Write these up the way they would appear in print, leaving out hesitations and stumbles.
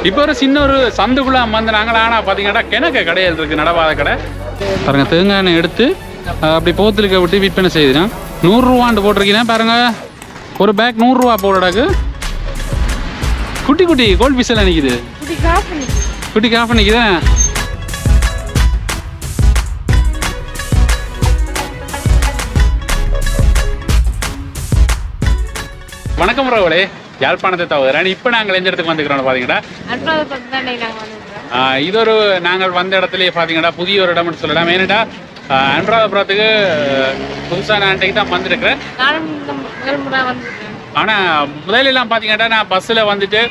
இப்போ ஒரு சின்ன ஒரு சந்துக்குள்ள வந்து நாங்கள் ஆனால் பார்த்தீங்கன்னா கிணக்க கடையில் இருக்குது நடவாத கடை பாருங்க. தேங்காய் எண்ணெய் எடுத்து அப்படி போத்துலுக்க விட்டு விற்பனை செய்யுதுன்னா 100 ரூபான்னு போட்டிருக்கீங்கன்னா பாருங்க. ஒரு பேக் 100 ரூபா போடுறாக்கு குட்டி குட்டி கோல்ட் பீஸ் எல்லாம் நிற்கிது. குட்டி காஃபி நிற்குதேன். வணக்கம் உறவுகளே, யாழ்ப்பாணத்தை தவிர இப்போ நாங்கள் எந்த இடத்துக்கு வந்துக்கிறோம் பார்த்தீங்கன்னா இது ஒரு நாங்கள் வந்த இடத்துலயே பார்த்தீங்கன்னா புதிய ஒரு இடம்னு சொல்லலாம். ஏன்னாடா அனுராதபுரத்துக்கு புதுசாக நான் இன்றைக்கு தான் வந்திருக்கிறேன். ஆனால் முதலெல்லாம் பார்த்தீங்கன்னா நான் பஸ்ஸில் வந்துட்டு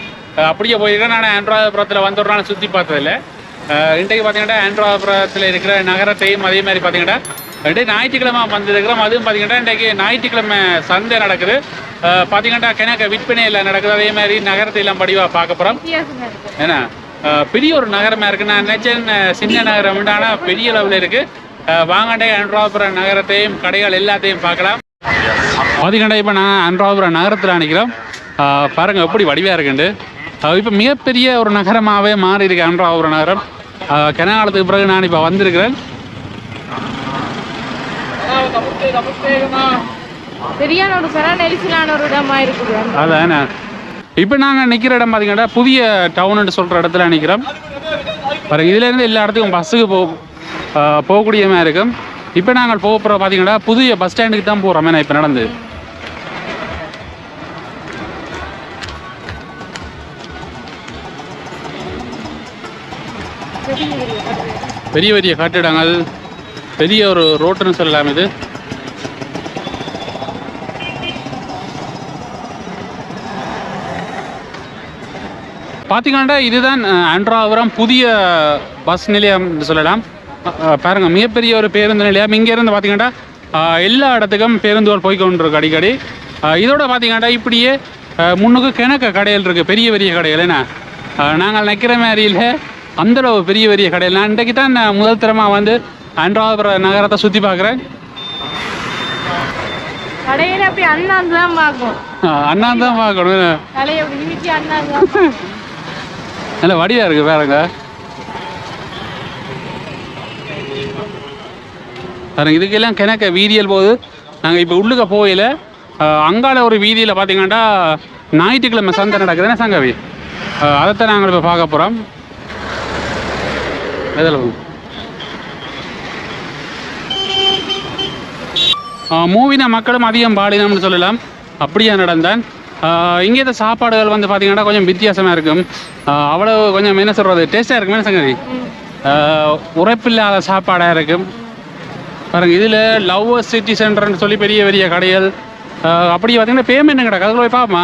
அப்படியே போயிருக்கேன். நான் அனுராதபுரத்தில் வந்த ஒரு நாள் சுற்றி பார்த்ததில்லை. இன்றைக்கு பார்த்தீங்கன்னா அனுராதபுரத்தில் இருக்கிற நகரத்தையும் அதே மாதிரி பார்த்தீங்கன்னா ஞாயிற்றுக்கிழமை வந்திருக்கிறோம். அதுவும் பார்த்தீங்கன்னா இன்றைக்கு ஞாயிற்றுக்கிழமை சந்தை நடக்குது. பார்த்தீங்கன்னா கிணக்க விற்பனையில் நடக்குது. அதே மாதிரி நகரத்தை எல்லாம் படிவாக பார்க்க போகிறோம். ஏன்னா பெரிய ஒரு நகரமாக இருக்குது. நான் நினைச்சேன் சின்ன நகரம் ஆனால் பெரிய லெவலில் இருக்குது. வாங்கண்டே அனுராதபுரம் நகரத்தையும் கடைகள் எல்லாத்தையும் பார்க்கலாம். பார்த்தீங்கன்னா இப்போ நான் அனுராதபுரம் நகரத்தில் நினைக்கிறோம். பாருங்கள் எப்படி வடிவாக இருக்குண்டு. இப்போ மிகப்பெரிய ஒரு நகரமாகவே மாறி இருக்கு அனுராதபுரம் நகரம். கனகாலத்துக்கு பிறகு நான் இப்போ வந்திருக்கிறேன். சரியான ஒரு நெரிசலான ஒரு இடமா இருக்குது. அதானே இப்போ நாங்கள் நிற்கிற இடம் பார்த்தீங்கன்னா புதிய டவுன்னு சொல்கிற இடத்துல நிற்கிறோம். பாருங்க, இதுலேருந்து எல்லா இடத்துக்கும் பஸ்ஸுக்கு போகக்கூடிய மாதிரி இருக்கும். இப்போ நாங்கள் போக போகிற பார்த்தீங்கன்னா புதிய பஸ் ஸ்டாண்டுக்கு தான் போகிறோம். ஏன்னா இப்போ நடந்து பெரிய பெரிய கட்டிடங்கள், பெரிய ஒரு ரோட்டுன்னு சொல்லலாம். இது பார்த்தீங்கன்னா இதுதான் அனுராதபுரம் புதிய பஸ் நிலையம் சொல்லலாம். பாருங்கள், மிகப்பெரிய ஒரு பேருந்து நிலையம். இங்கேருந்து பார்த்தீங்கன்னா எல்லா இடத்துக்கும் பேருந்துகள் போய்கொண்டிருக்கு அடிக்கடி. இதோட பார்த்தீங்கன்னா இப்படியே முன்னுக்கு கிணக்க கடைகள் இருக்குது, பெரிய பெரிய கடைகள். ஏன்னா நாங்கள் நிற்கிற மாதிரியில் அந்தளவு பெரிய பெரிய கடைகள். நான் இன்றைக்கு தான் முதல் தரமாக வந்து அனுராதபுரம் நகரத்தை சுற்றி பார்க்குறேன். அண்ணாந்து தான் பார்க்கணும். நல்ல வடிவா இருக்கு பாருங்க. பாருங்க, இதுக்கெல்லாம் கிணக்க வீதியல் போகுது. நாங்கள் இப்போ உள்ளுக்க போகல. அங்கால ஒரு வீதியில் பார்த்தீங்கன்னா ஞாயிற்றுக்கிழமை சந்தை நடக்குதுன்னா சங்கவி, அதைத்தான் நாங்கள் இப்போ பார்க்க போகிறோம். எதில் மூவின மக்களும் அதிகம் பாடினோம்னு சொல்லலாம். அப்படியே நடந்தான். இங்கே இந்த சாப்பாடுகள் வந்து பார்த்தீங்கன்னா கொஞ்சம் வித்தியாசமாக இருக்கும். அவ்வளோ கொஞ்சம் என்ன சொல்கிறது, டேஸ்ட்டாக இருக்குமே சங்கதி. உரைப்பில்லாத சாப்பாடாக இருக்கும். பாருங்க, இதில் லவ் சிட்டி சென்டர்னு சொல்லி பெரிய பெரிய கடைகள். அப்படி பார்த்தீங்கன்னா பேமெண்ட் கிடக்கு. அதில் போய் பார்ப்போமா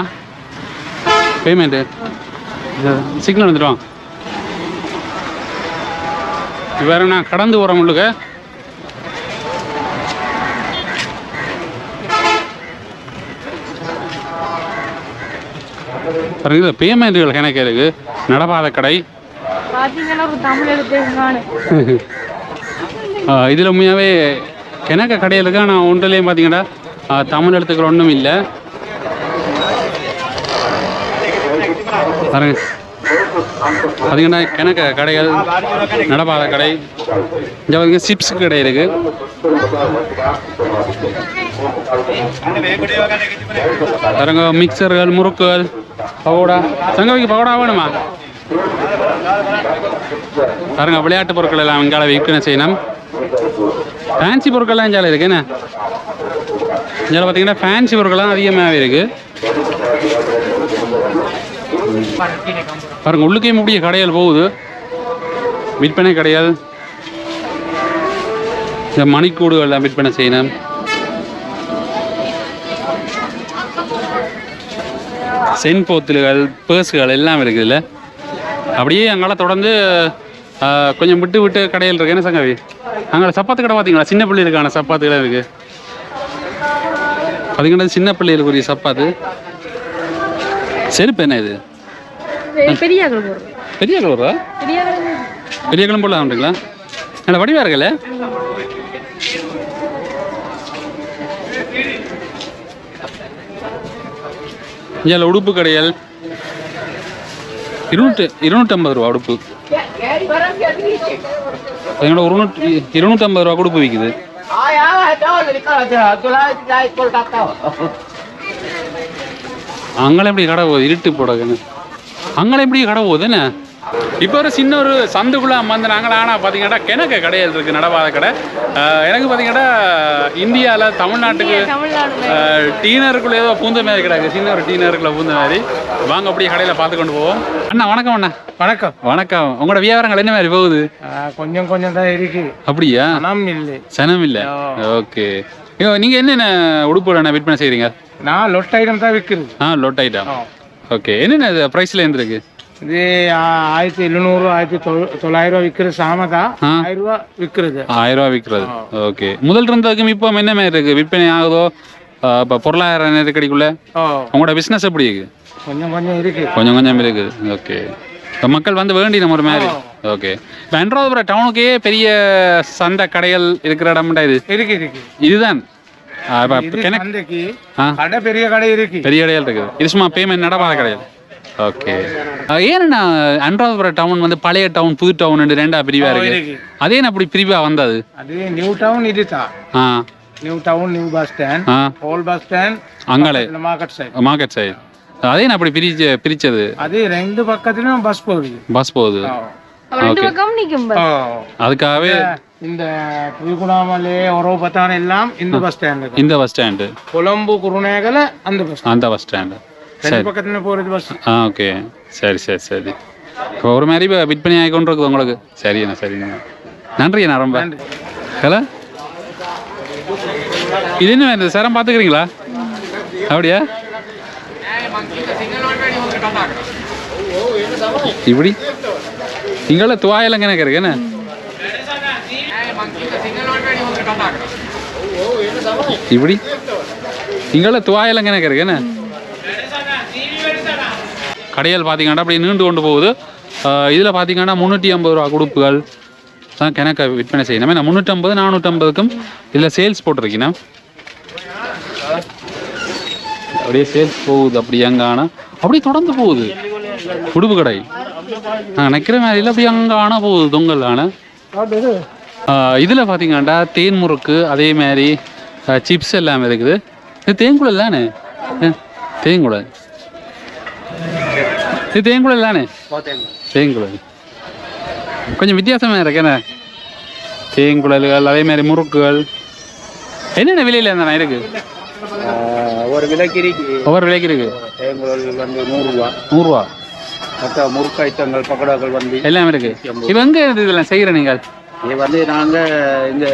பேமெண்ட்டு? சிக்னல் வந்துடுவாங்க. வேறு நான் கடந்து போகிறேன் முழுக்க. பாருங்க, பேமெண்ட்டுகள் கணக்கு இருக்கு. நடப்பாத கடை இதில் உண்மையாகவே கிணக்க கடையில் இருக்கு. ஆனால் ஒன்றுலேயும் பார்த்தீங்கன்னா தமிழ் எழுத்துக்கள் ஒன்றும் இல்லை. பாருங்க, பார்த்தீங்கன்னா கிணக்க கடைகள், நடப்பாத கடை. இங்கே பார்த்தீங்கன்னா சிப்ஸ் கடை இருக்கு. பாருங்க, மிக்சர்கள், முறுக்குகள், பகோடா. சங்கவிக்கு பகோடா வேணுமா? பாருங்க, விளையாட்டு பொருட்கள் எல்லாம் இங்கால விற்பனை செய்யணும். ஃபேன்சி பொருட்கள்லாம் இங்கால இருக்கு. என்ன இங்கே பார்த்தீங்கன்னா ஃபேன்சி பொருட்கள்லாம் அதிகமாகவே இருக்கு. பாருங்க, உள்ளுக்கே முடிய கடைகள் போகுது, விற்பனை கிடையாது. இந்த மணிக்கூடுகள் எல்லாம் விற்பனை செய்யணும். சென் போத்தல்கள், பேர்ஸுகள் எல்லாம் இருக்குது. இல்லை அப்படியே அங்கால தொடர்ந்து கொஞ்சம் விட்டு விட்டு கடையில் இருக்கு. என்ன சங்கவி, அங்கே சப்பாத்து கடை பார்த்தீங்களா? சின்ன பிள்ளைகளுக்கான சப்பாத்துக்கெல்லாம் இருக்கு. பார்த்தீங்கன்னா சின்ன பிள்ளைகளுக்குரிய சப்பாத்து. செருப்பு என்ன இது? பெரிய கலூரா? பெரிய கிளம்பு போடலாம் உண்டுங்களா? நல்ல வடிவா இருக்குல்ல. இங்கே உடுப்பு கடைகள், 250 ரூபா உடுப்பு. எங்களோட 250 ரூபா உடுப்பு விற்குது. அங்கே எப்படி கடை போகுது இருட்டு போடக்குன்னு அங்கே எப்படி கடை போகுது என்ன? இப்போ ஒரு சின்ன ஒரு சந்துக்குள்ளே வந்து நாங்கள் ஆனால் பார்த்தீங்கன்னா கிணக்க கடைகள் இருக்குது நடவாத கடை. எனக்கு பார்த்தீங்கன்னா இந்தியாவில் தமிழ்நாட்டுக்கு டீனருக்குள்ளே ஏதோ பூந்த மாதிரி கிடக்கு, சின்ன ஒரு டீனருக்குள்ளே பூந்த மாதிரி. வாங்க அப்படியே கடையில் பார்த்து கொண்டு போவோம். அண்ணா வணக்கம். அண்ணா வணக்கம். வணக்கம். உங்களோட வியாபாரங்கள் என்ன மாதிரி போகுது? கொஞ்சம் கொஞ்சம் தான் இருக்கு. அப்படியா? சனம் இல்லை. ஓகே. நீங்கள் என்னென்ன உடுப்புகள் விற்பனை செய்கிறீங்க? நான் லொட் ஐட்டம் தான் விற்கிறது. LOT item. ஓகே. என்னென்ன ப்ரைஸில் இருந்துருக்கு? இது 1700 1900 விற்கிறது. சாமதா 1000 ரூபா விற்கிறது. 1000 ரூபா விற்கிறது. ஓகே. முதல் இருந்ததுக்கும் இப்போ என்ன மாதிரி இருக்கு விற்பனை ஆகுதோ? இப்போ பொருளாதார நெருக்கடிக்குள்ள உங்களோட பிஸ்னஸ் எப்படி இருக்கு? கொஞ்சம் கொஞ்சம் இருக்கு. கொஞ்சம் கொஞ்சம் இருக்குது. ஓகே. இப்போ மக்கள் வந்து வேண்டி நம்ம ஒரு மாதிரி. ஓகே. இப்போ அன்றாதபுரம் டவுனுக்கே பெரிய சந்தை கடைகள் இருக்கிற இடம்டா இது இருக்கு. இதுதான் கடை, பெரிய கடை இருக்கு. பெரிய கடைகள் இருக்குது. இது சும்மா பேமெண்ட் நடவாத கடைகள். ஓகே. ஏன்னா அன்றாதபுரம் டவுன் வந்து பழைய டவுன் புது டவுன் ரெண்டா பிரிவா இருக்கு. அதே அப்படி பிரிவா வந்தது? அது நியூ டவுன் இதுதான். New town, new bus stand, old bus stand, அங்காலே மார்க்கெட் சைடு. அதே அப்படி பிரிச்சது. அது ரெண்டு பக்கத்துலயும் பஸ் போகுது. அதுக்காகவே இந்த புதுகுணாமலே ஒரோபத்தான் எல்லாம் இந்த பஸ் ஸ்டாண்டு. கொலம்பு குருநேகல அந்த பஸ் ஸ்டாண்டு. பக்கத்துல போறது பஸ். ஓகே. சரி. ஒரு மாதிரி விற்பனை ஆகி கொண்டு இருக்குது உங்களுக்கு. சரிண்ணா. நன்றிண்ணா ரொம்ப. ஹலோ, இது என்ன இந்த சரம் பார்த்துக்கிறீங்களா? அப்படியா? இப்படி இங்கே துவாயெல்லாம் கணக்கு இருக்கு என்ன? இப்படி இங்கே துவாயெல்லாம் கணக்கு இருக்கு என்ன? கடைகள் பார்த்தீங்கன்னா அப்படி நீண்டு கொண்டு போகுது. இதில் பார்த்தீங்கன்னா 350 ரூபா உடுப்புகள் தான் கிணக்க விற்பனை செய்யணும். நான் 350 450க்கும் இதில் சேல்ஸ் போட்டிருக்கீங்கன்னா அப்படியே சேல்ஸ் போகுது. அப்படி அங்கானா அப்படி தொடர்ந்து போகுது உடுப்பு கடை. நான் நினைக்கிற மாதிரில அப்படி அங்கானா போகுது தொங்கலான. இதில் பார்த்தீங்கன்னா தேன் முறுக்கு அதே மாதிரி சிப்ஸ் எல்லாமே இருக்குது. இது தேங்குழல் தானே? தேங்குழல் இது தேங்குழல் தானே? தேங்குழல் கொஞ்சம் வித்தியாசமாக இருக்கேண்ணே. தேங்குழல்கள் அதே மாதிரி முறுக்குகள் என்னென்ன விலையில் இருந்தா இருக்கு? ஒவ்வொரு விலைக்கு இருக்கு. தேங்குழல் வந்து 100 ரூபா. மற்ற முறுக்கு ஐட்டங்கள் பக்கோடாக்கள் வந்து எல்லாமே இருக்கு. இப்போ எங்கே இருந்து இதெல்லாம் செய்கிற நீங்கள்? இது வந்து நாங்கள் இங்கே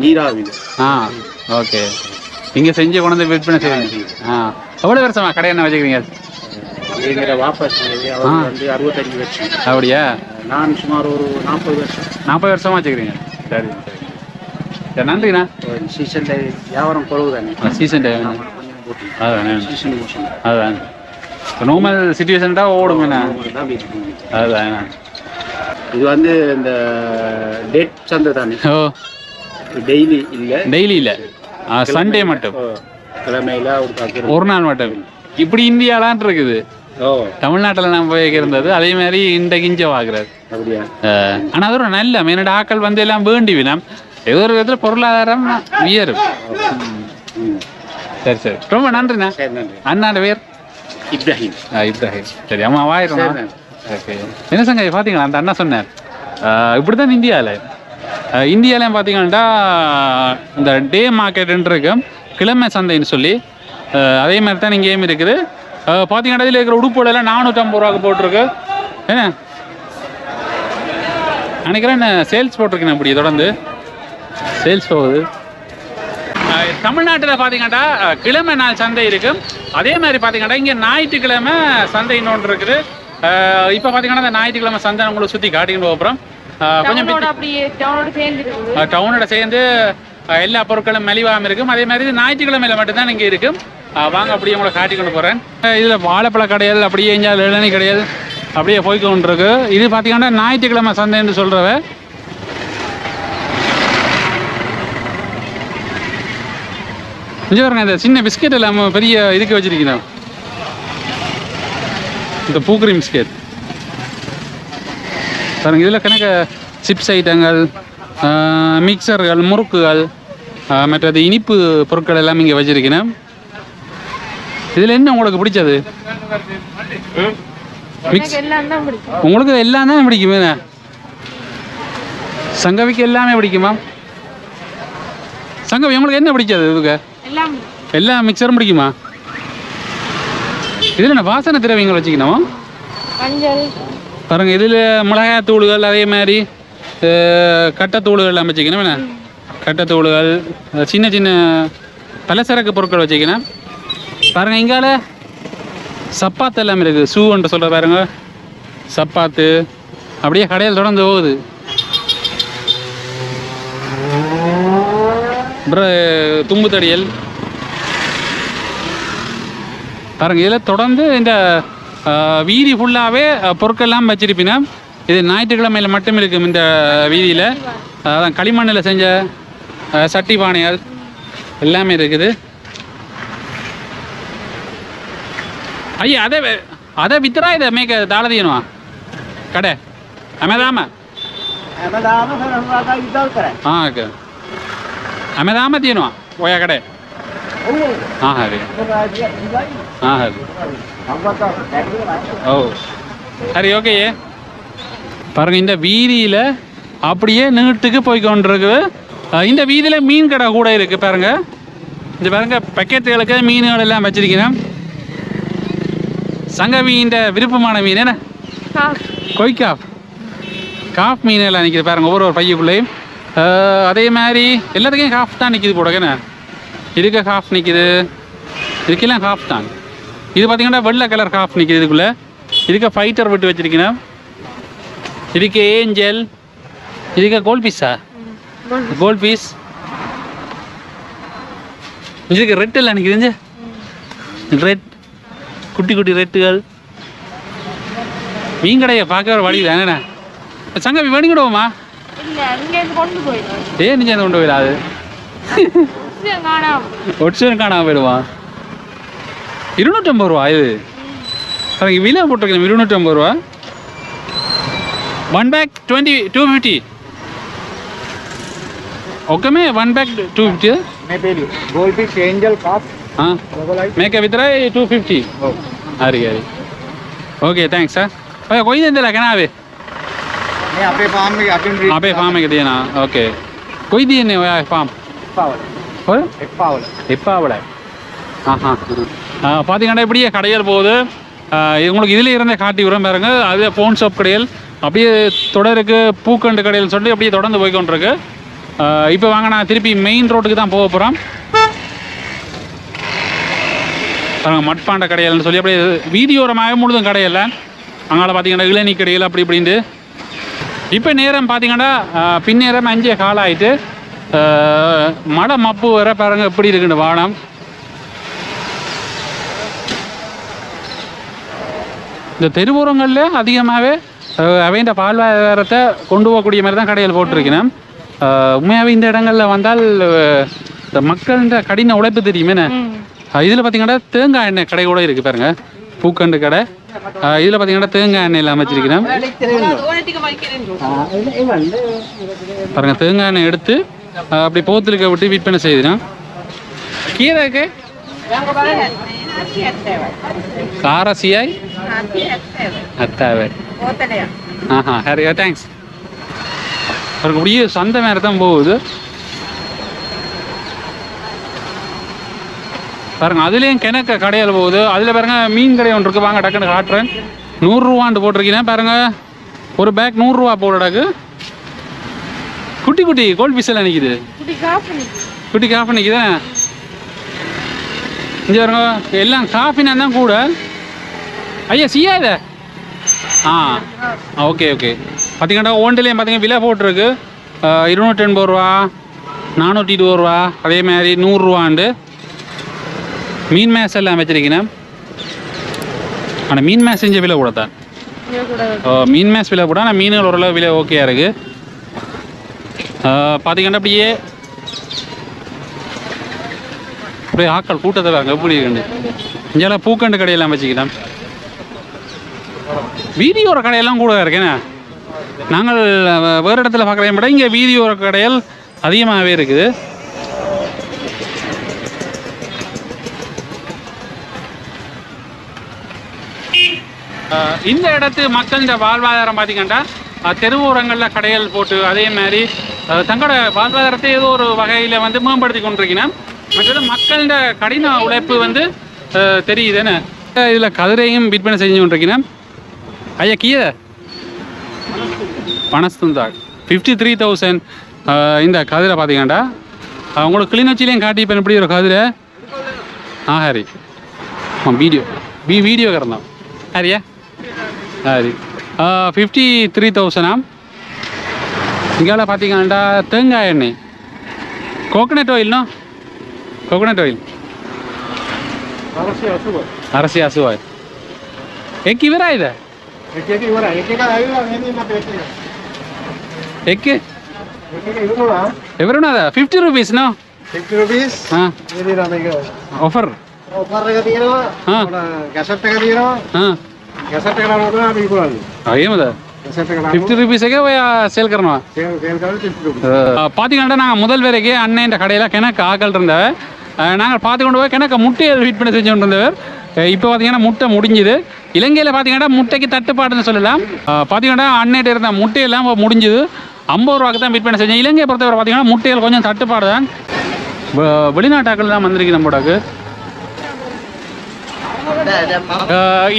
நீராவியில். ஓகே. இங்கே செஞ்சு கொண்டு வந்து விற்பனை செய்வீங்க. எவ்வளோ வருஷமா கடை என்ன வச்சுக்கிறீங்க? எங்கிற வாபஸ் வந்து 65 வருஷம். அப்படியா? நான் சுமார் ஒரு 40 வருஷமா வச்சுக்கிறீங்க. சரி. நன்றிண்ணா. சீசன் டே வியாபாரம் குறைவுதானே? சீசன் டே அதுதான் நார்மல் சிச்சுவேஷன் தான் ஓடுங்கண்ணா. அதுதான். இது வந்து இந்த டேட் சந்தை தானே? டெய்லி இல்லை, சண்டே மட்டும். கிழமையில ஒரு நாள் மட்டும். இப்படி இந்தியாலான் இருக்குது. தமிழ்நாட்டில் நான் போய் இருந்தது அதே மாதிரி இன்றைக்கு இஞ்ச வாங்குறாரு. ஆனால் அது ஒரு நல்ல என்னோட ஆக்கள் வந்து எல்லாம் வேண்டி வினம் ஏதோ ஒரு விதத்தில் பொருளாதாரம் உயரும். சரி. ரொம்ப நன்றிண்ணா. அண்ணாட பேர் இப்ராஹிம். சரி. அம்மா வாயிரும். ஓகே. என்ன சங்க பார்த்தீங்களா அந்த அண்ணா சொன்னார் இப்படி தான் இந்தியாவிலையும் பார்த்தீங்கன்னா இந்த டே மார்க்கெட்டுன்னு இருக்கு, கிழமை சந்தைன்னு சொல்லி. அதே மாதிரி தான் இங்கேயும் இருக்குது. பார்த்தீங்கன்னா இதில் இருக்கிற உடுப்புகளெல்லாம் 450 ரூபாய்க்கு போட்டிருக்கு. என்ன நினைக்கிறேன் சேல்ஸ் போட்டிருக்கேன். அப்படி தொடர்ந்து சேல்ஸ் போகுது. தமிழ்நாட்டில் பார்த்தீங்கன்னா கிழமை நாள் சந்தை இருக்குது. அதே மாதிரி பார்த்தீங்கன்னா இங்கே ஞாயிற்றுக்கிழமை சந்தை இன்னொன்று இருக்குது. இப்போ பார்த்தீங்கன்னா இந்த ஞாயிற்றுக்கிழமை சந்தை உங்களுக்கு சுற்றி காட்டின்னு போகிறோம். கொஞ்சம் டவுனோட சேர்ந்து எல்லா பொருட்களும் மலிவாகவும் இருக்கும். அதே மாதிரி ஞாயிற்றுக்கிழமையில் மட்டும்தான் இங்கே இருக்கும். வாங்க அப்படியே உங்களை காட்டி கொண்டு போகிறேன். இதில் வாழைப்பழ கடைகள் அப்படியே இங்கே இளநீ கடைகள் அப்படியே போய்க்கொண்டு இருக்கு. இது பார்த்தீங்கன்னா ஞாயிற்றுக்கிழமை சந்தைன்னு சொல்கிறவ. கொஞ்சம் பாருங்க, இந்த சின்ன பிஸ்கெட் எல்லாம் பெரிய இதுக்கு வச்சிருக்கீங்க. இந்த பூக்ரீம் பிஸ்கெட் பாருங்க இதில் கணக்கு சிப்ஸ் ஐட்டங்கள், மிக்சர்கள், முறுக்குகள், மற்றது இனிப்பு பொருட்கள் எல்லாம் இங்கே வச்சிருக்கேன். இதில் என்ன உங்களுக்கு பிடிச்சது? எனக்கு எல்லாம் தான் பிடிக்கும். உங்களுக்கு எல்லாம் தான் பிடிக்குமே. சங்கவிக்கு எல்லாமே பிடிக்குமா? சங்கவி உங்களுக்கு என்ன பிடிச்சது? இதுக்கு எல்லாம் எல்லா மிக்சரும் பிடிக்குமா? இதில் என்ன வாசனை திரவியங்கள் வச்சுக்கணும்? மஞ்சள் பாருங்க இதில் மிளகாய் தூள்கள், அதே மாதிரி கட்டத்தூள்கள் எல்லாம் வச்சுக்கணும். என்ன கட்டத்தூள்கள், சின்ன சின்ன பலசரக்கு பொருட்கள் வச்சுக்கணும். பாருங்க இங்கால சப்பாத்து எல்லாம் இருக்குது. ஷூன்ற சொல்கிற பாருங்க சப்பாத்து அப்படியே கடையில் தொடர்ந்து போகுது. அப்புறம் தும்பு தடியல் பாருங்க இதில் தொடர்ந்து இந்த வீதி ஃபுல்லாகவே பொருட்கள்லாம் வச்சிருப்பினா. இது ஞாயிற்றுக்கிழமையில் மட்டும் இருக்கும் இந்த வீதியில். அதான் களிமண்ணில் செஞ்ச சட்டி பானைகள் எல்லாமே இருக்குது. ஐயா அதை வித்துறா இதை மேக்க தாளதியனுவா கடை அமேதாம ಓಕೆ ಅಮೆದಾಮ ತೀನುವ ಓಯ ಕಡೆ ಹಾಂ ಹಾಂ ರೀ ಹಾಂ ಹಾಂ ஓ சரி ஓகே. பாருங்க இந்த வீதியில் அப்படியே நீட்டுக்கு போய் கொண்டிருக்கு. இந்த வீதியில் மீன் கடை கூட இருக்குது. பாருங்க இந்த பாருங்க பக்கெட்டுகளுக்கு மீன்கள் எல்லாம் வச்சிருக்கிறேன். சங்கமீன் விருப்பமான மீன் என்ன? கொய்காஃப் காஃப் மீன் எல்லாம் நிற்கிது பாருங்க ஒவ்வொரு பையக்குள்ளேயும். அதே மாதிரி எல்லாத்துக்கும் ஹாஃப் தான் நிற்கிது போடக்கண்ணே. இதுக்கு ஹாஃப் நிற்கிது, இதுக்கெல்லாம் ஹாஃப் தான். இது பார்த்தீங்கன்னா வெள்ளை கலர் ஹாஃப் நிற்கிது இதுக்குள்ளே. இதுக்கு ஃபைட்டர் விட்டு வச்சிருக்கணும். இதுக்கு ஏஞ்சல், இதுக்கு கோல்ட் பீஸா? Gold piece. இதுக்கு ரெட் எல்லாம் நிற்கிது. ரெட் குட்டி குட்டி ரெட்டுகள். மீன் கடையை பார்க்க ஒரு வழி தானேண்ணா. சங்கவி வேணுங்கிடுவோமா? ஏன் நீ சேர்ந்து கொண்டு போயிடாது? ஒட்ஸன் காணாம போயிடுவான். 250 ரூபா இது. விலை போட்டிருக்கேன் 250 ரூபா. 1 பேக் 250. ஓகேமே 1 பேக் 250. गोल्ड फिश एंजल काफ हाँ मैं क्या वितरा 250. अरे अरे ओके थैंक्स सर. भैया कोई नहीं दिला क्या ना अभी नहीं आपे फार्म में आपे फार्म में दिए ना. ओके कोई दिए नहीं हुआ फार्म எப்பாவலை. பார்த்தீங்கன்னா இப்படியே கடைகள் போகுது. உங்களுக்கு இதில் இருந்தே காட்டி விடுறோம் பாருங்க. அது ஃபோன் ஷாப் கடைகள் அப்படியே தொடருக்கு பூக்கண்டு கடைகள் சொல்லி அப்படியே தொடர்ந்து போய்கொண்டிருக்கு. இப்போ வாங்க நான் திருப்பி மெயின் ரோட்டுக்கு தான் போக போகிறோம். பாருங்க மட்பாண்ட கடைகள்னு சொல்லி அப்படியே வீதியோரமாக முழுதும் கடையில். அங்கால பார்த்தீங்கன்னா இளநீ கடைகள் அப்படி இப்படின்ட்டு. இப்போ நேரம் பார்த்தீங்கன்னா பின்னேரம் 5 காலம் ஆகிட்டு. மழை மப்பு வர பாருங்க எப்படி இருக்குன்னு வானம். இந்த தெருவோரங்களில் அதிகமாகவே அவைந்த வாழ்வாதாரத்தை கொண்டு போகக்கூடிய மாதிரி தான் கடைகள் போட்டிருக்கேன். உண்மையாகவே இந்த இடங்களில் வந்தால் மக்கள்கிட்ட கடின உழைப்பு தெரியுமே. இதில் பார்த்தீங்கன்னா தேங்காய் எண்ணெய் கடை கூட இருக்குது பாருங்க. பூக்கண்டு கடை. இதில் பார்த்தீங்கன்னா தேங்காய் எண்ணெயில் அமைச்சிருக்கிறேன் பாருங்க. தேங்காய் எண்ணெய் எடுத்து அப்படி போத்துலுக்க விட்டு விற்பனை செய்யுதுன்னா கீரைக்கு காரசியாய் அத்தாவே. ஆஹா ஹரியா தேங்க்ஸ். அவருக்கு அப்படியே சந்தை மேலே தான் போகுது பாருங்க. அதுலேயும் கிணக்க கடையில் போகுது. அதில் பாருங்க மீன் கடை ஒன்று இருக்குது. வாங்க டக்குன்னு காட்டுறேன். 100 ரூபான்ட்டு போட்டிருக்கீங்க பாருங்க. ஒரு பேக் 100 ரூபா போடுறாக்கு. குட்டி குட்டி கோல்ட் பீஸ் எல்லாம் நிற்கிது. குட்டி காஃபி நிற்குதா? இங்கே பாருங்க எல்லாம் காஃபினா தான் கூட. ஐயா சியா இதை ஓகே ஓகே. பார்த்தீங்கன்னா ஒன்றுலேயும் பார்த்தீங்கன்னா விலை போட்டிருக்கு 280 ரூபா, 420 ரூபா, அதே மாதிரி 100 ரூபாண்டு. மீன் மேஸ் எல்லாம் வச்சிருக்கேன். ஆனால் மீன் மேஸ் செஞ்ச விலை கூட தான். மீன் மேஸ் விலை கூட. ஆனால் மீன்கள் ஓரளவு விலை ஓகேயா இருக்குது. பார்த்தீங்கன்னா அப்படியே ஆக்கள் கூட்டத்தை வாங்க எப்படி இருக்குண்டு. இங்கெல்லாம் பூக்கண்டு கடையெல்லாம் வச்சுக்கலாம். வீதியோர கடையெல்லாம் கூட இருக்கேண்ணே. நாங்கள் வேறு இடத்துல பார்க்குறதை விட இங்கே வீதியோர கடைகள் அதிகமாகவே இருக்குது. இந்த இடத்து மக்கள் இந்த வாழ்வாதாரம் பார்த்தீங்கன்னா தெருவோரங்களில் கடைகள் போட்டு அதே மாதிரி தங்களோட வாழ்வாதாரத்தை ஏதோ ஒரு வகையில் வந்து மேம்படுத்தி கொண்டிருக்கணும். மற்றது மக்களோட கடின உழைப்பு வந்து தெரியுதுன்னு இதில் கதிரையும் விற்பனை செஞ்சு கொண்டிருக்கணும். ஐயா கீழே பணஸ்துந்தாள் 53,000 இந்த கதிரை பார்த்தீங்கண்டா உங்களுக்கு கிளிநொச்சிலையும் காட்டிப்பேன் எப்படி ஒரு கதிரை ஹரி வீடியோ கறந்தான் ஹரியா ஹரி 53,000 இங்கே பார்த்தீங்கன்னாண்டா தேங்காய் எண்ணெய் கோகனட் ஆயில்னோ கோகனட் ஆயில் அரசி அசுவாய் எக்கி வரா ಇದೆ ಎಕ್ಕೆ ఎవరున్నా 50 రూపీస్ నో 50 rupees ఇది రామేగో ఆఫర్ గా తీయరో గసట్ గా తీయరో గసట్ గా రావడం బిల్కుల్ ఏమదా 50 ரூபீஸ்க்கே சேல் करනවා சேல் கர 50 rupees பாத்தீங்கன்னா நாங்க முதல் வேலைக்கு அண்ணன் கடையில கிணக்கு ஆக்கள் இருந்தவ நாங்கள் பார்த்து கொண்டு போய் கிணக்க முட்டையை விற்பனை செஞ்சு கொண்டு இருந்தவர். இப்போ பார்த்தீங்கன்னா முட்டை முடிஞ்சுது. இலங்கையில் பார்த்தீங்கன்னா முட்டைக்கு தட்டுப்பாடுன்னு சொல்லலாம். பார்த்தீங்கன்னா அன்னைட்டு இருந்த முட்டையெல்லாம் முடிஞ்சுது. 50 ரூபாய்க்கு தான் விற்பனை செஞ்சேன். இலங்கையை பொறுத்தவரை பார்த்தீங்கன்னா முட்டைகள் கொஞ்சம் தட்டுப்பாடு தான். வெளிநாட்டாக்கள் தான் வந்திருக்கு நம்மளோட.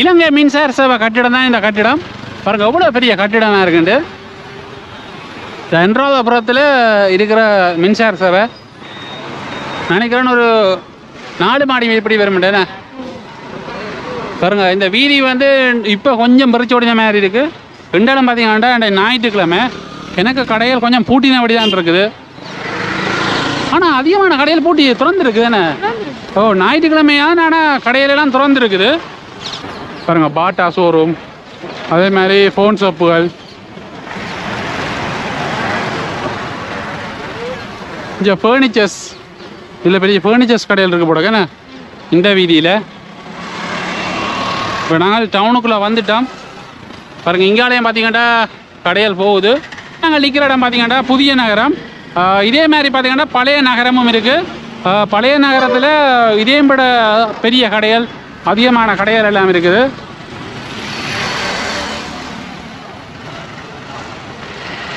இலங்கை மின்சார சேவை கட்டிடம் தான் இந்த கட்டிடம். பாருங்க எவ்வளோ பெரிய கட்டிடமாக இருக்குண்டு. ரெண்டாவதுபுரத்தில் இருக்கிற மின்சார சேவை நினைக்கிறேன்னு ஒரு 4 மாடி இப்படி வரும்ண்டேண்ணே. பாருங்க இந்த வீதி வந்து இப்போ கொஞ்சம் பறிச்சு ஓடின மாதிரி இருக்குது. ரெண்டாலும் பார்த்தீங்கன்னா ஞாயிற்றுக்கிழமை எனக்கு கடைகள் கொஞ்சம் பூட்டினபடி தான் இருக்குது. ஆனால் அதிகமான கடைகள் பூட்டி திறந்துருக்குதுண்ணே. ஓ ஞாயிற்றுக்கிழமையான ஆனால் கடையிலெல்லாம் திறந்துருக்குது. பாருங்க பாட்டா ஷோரூம் அதே மாதிரி ஃபோன் ஷாப்புகள் இங்கே ஃபர்னிச்சர்ஸ் இதில் பெரிய ஃபர்னிச்சர்ஸ் கடையில் இருக்குது போடுங்கண்ணே இந்த வீதியில். இப்போ நாங்கள் டவுனுக்குள்ளே வந்துட்டோம். பாருங்கள் இங்காலயம் பார்த்தீங்கன்னா கடைகள் போகுது. நாங்கள் நிற்கிற இடம் பார்த்தீங்கன்னா புதிய நகரம். இதே மாதிரி பார்த்தீங்கன்னா பழைய நகரமும் இருக்குது. பழைய நகரத்தில் இதே விட பெரிய கடைகள் அதிகமான கடைகள் எல்லாம் இருக்குது.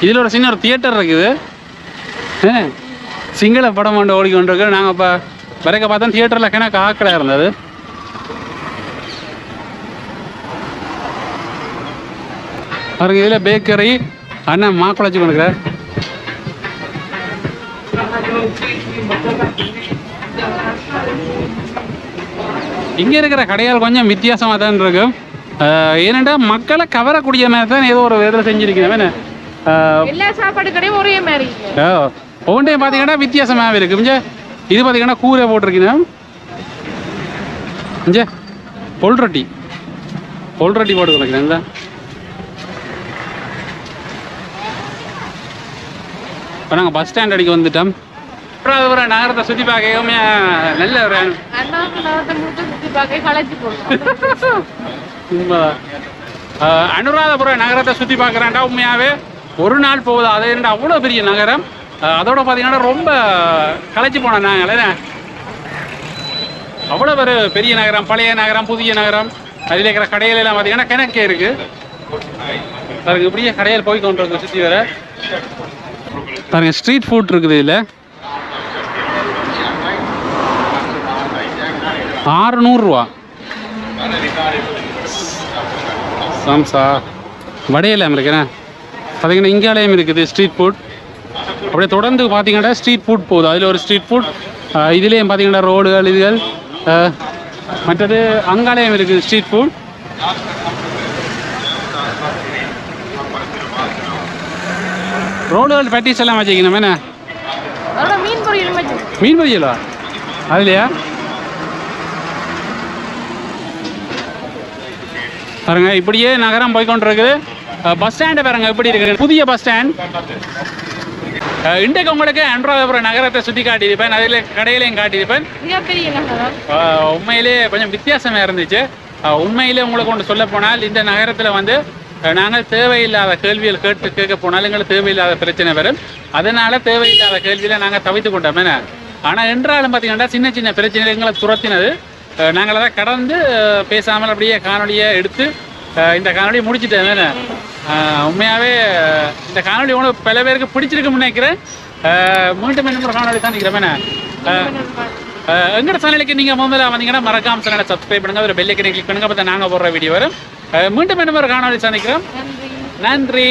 இதில் ஒரு சின்ன ஒரு தியேட்டர் இருக்குது. சிங்கள படம் கொண்டு ஓடிக்கொண்டிருக்கு. நாங்கள் இப்போ வரைக்க பார்த்தா தியேட்டரில் கிணக்கு ஆக்கடை இருந்தது. பாருங்க இதில் பேக்கரி அண்ணன் மாக்குழச்சி கொண்டுக்கிறார். இங்கே இருக்கிற கடைகள் கொஞ்சம் வித்தியாசமாக தான் இருக்கும். ஏனென்றா மக்களை கவரக்கூடிய மாதிரி தான் ஏதோ ஒரு விதத்தில் செஞ்சுருக்கிறேன். எல்லா சாப்பாடு கடையும் ஒரே மாதிரி ஒவ்வொன்றையும் பார்த்தீங்கன்னா வித்தியாசமாகவே இருக்கு. இது பார்த்தீங்கன்னா கூரை போட்டிருக்கீங்க. இங்கே பொல்ரொட்டி போட்டு கொடுக்குறேன். இப்போ நாங்கள் பஸ் ஸ்டாண்ட் அடிக்க வந்துட்டோம். அப்புறம் ஒரு நகரத்தை சுற்றி பார்க்கவே நல்ல ஒரு அனுராதபுரம் நகரத்தை சுற்றி பார்க்குறேன்டா உண்மையாகவே ஒரு நாள் போகுது. அது என்ன அவ்வளோ பெரிய நகரம். அதோட பார்த்தீங்கன்னா ரொம்ப களைச்சி போனோம் நாங்கள். அவ்வளோ ஒரு பெரிய நகரம், பழைய நகரம், புதிய நகரம். அதில் இருக்கிற கடைகள் எல்லாம் பார்த்தீங்கன்னா கிணக்கே இருக்குது. பாருங்க இப்படியே கடையில் போய் கொண்டு வந்து சுற்றி வர பாருங்க ஸ்ட்ரீட் ஃபுட் இருக்குது. இதில் 600 ரூபா சம்சா வடையெல்லாம் இருக்கிறேன். பார்த்தீங்கன்னா இங்காலயம் இருக்குது ஸ்ட்ரீட் ஃபுட். அப்படியே தொடர்ந்து பார்த்தீங்கன்னா ஸ்ட்ரீட் ஃபுட் போகுது. அதில் ஒரு ஸ்ட்ரீட் ஃபுட். இதுலேயும் பார்த்தீங்கன்னா ரோடுகள் இதுகள். மற்றது அங்காலயம் இருக்குது ஸ்ட்ரீட் ஃபுட். ரோடுகள் பேட்டிஸ் எல்லாம் வச்சுக்கணும். என்ன மீன் பொரியலா அதுலையா? பாருங்க இப்படியே நகரம் போய்கொண்டிருக்குது. பஸ் ஸ்டாண்டை பாருங்க எப்படி இருக்குது. புதிய பஸ் ஸ்டாண்ட். இன்றைக்கு உங்களுக்கு அனுராதபுரம் நகரத்தை சுற்றி காட்டியிருப்பேன். அதில் கடையிலையும் காட்டியிருப்பேன். உண்மையிலே கொஞ்சம் வித்தியாசமாக இருந்துச்சு. உண்மையிலே உங்களுக்கு ஒன்று சொல்ல போனால் இந்த நகரத்தில் வந்து நாங்கள் தேவையில்லாத கேள்விகள் கேட்க போனாலும் எங்களுக்கு தேவையில்லாத பிரச்சனை வரும். அதனால தேவையில்லாத கேள்வியில நாங்கள் தவித்து கொண்டோம். ஆனால் என்றாலும் பார்த்தீங்கன்னா சின்ன சின்ன பிரச்சனைகள் எங்களை துரத்தினது. நாங்கள் அதை கடந்து பேசாமல் அப்படியே காணொலியை எடுத்து இந்த காணொலியை முடிச்சுட்டேன். உண்மையாகவே இந்த காணொலி உனக்கு பல பேருக்கு பிடிச்சிருக்குன்னு நினைக்கிறேன். மீண்டும் இன்னும் ஒரு காணொலி தான் நினைக்கிறேன். எங்களோட சேனலுக்கு நீங்கள் முதல்ல வந்தீங்கன்னா மறக்காம சேனலை சப்ஸ்கிரைப் பண்ணுங்க, ஒரு பெல் ஐக்கனை கிளிக் பண்ணுங்க, அப்போ நாங்கள் போடுற வீடியோ வரும். மீண்டும் இன்னும் ஒரு காணொலி சந்திக்கிறோம். நன்றி.